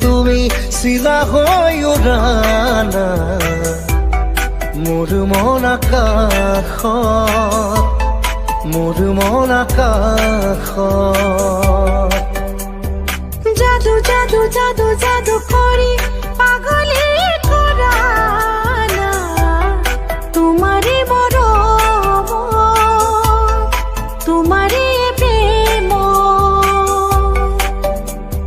তুমি চিলা হৈ উৰানা মোৰ মন আকাশত জাদু জাদু জাদু জাদু কৰি পাগলী কৰা না তোমাৰে মৰম তোমাৰে প্ৰেম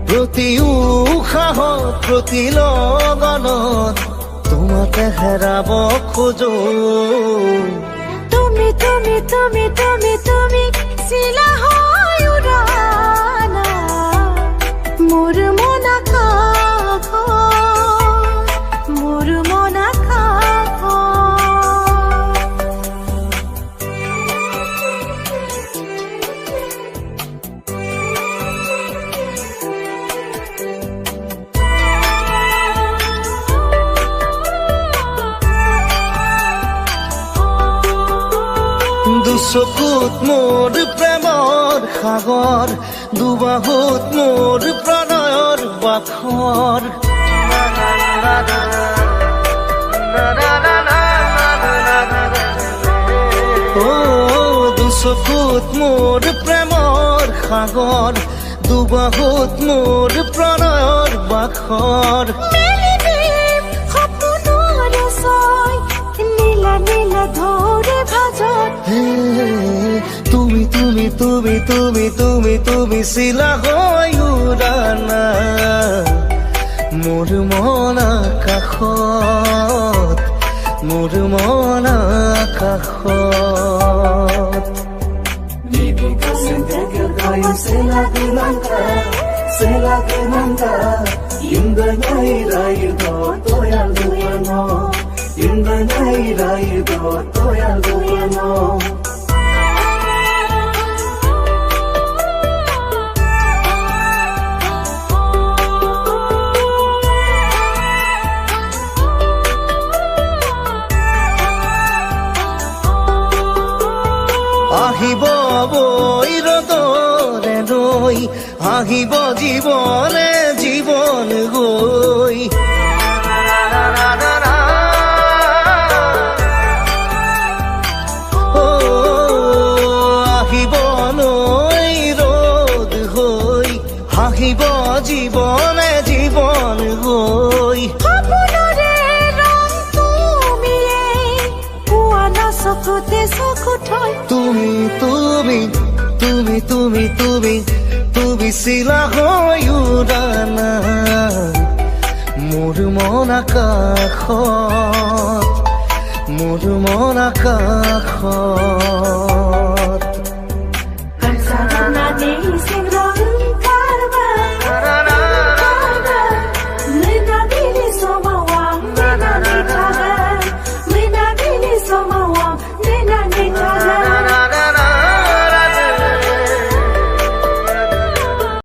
প্ৰতি উশাহত প্ৰতি লগনত তোমাকে হেৰাব খোজো তুমি তুমি তুমি তুমি তুমি চিলা হৈ উৰানা মোৰ মন আকাশত মোৰ মন আকাশত দুচকুত মোৰ প্ৰেমৰ সাগৰ দুবাহুত মোৰ প্ৰণয়ৰ বাখৰ দুচকুত মোৰ প্ৰেমৰ সাগৰ দুবাহুত মোৰ প্ৰণয়ৰ বাখৰ তুমি তুমি তুমি তুমি তুমি তুমি চিলা হৈ উৰানা মোৰ মন আকাশত মোৰ মন আকাশত আহিব বৈ ৰদৰে নৈ আহিব জীৱনে জীৱন গৈ আহিব নৈ ৰদ হৈ আহিব জীৱনে জীৱন গৈ তুমি তুমি তুমি তুমি তুমি তুমি চিলা হৈ উৰানা মোৰ মন আকাশত মোৰ মন আকাশত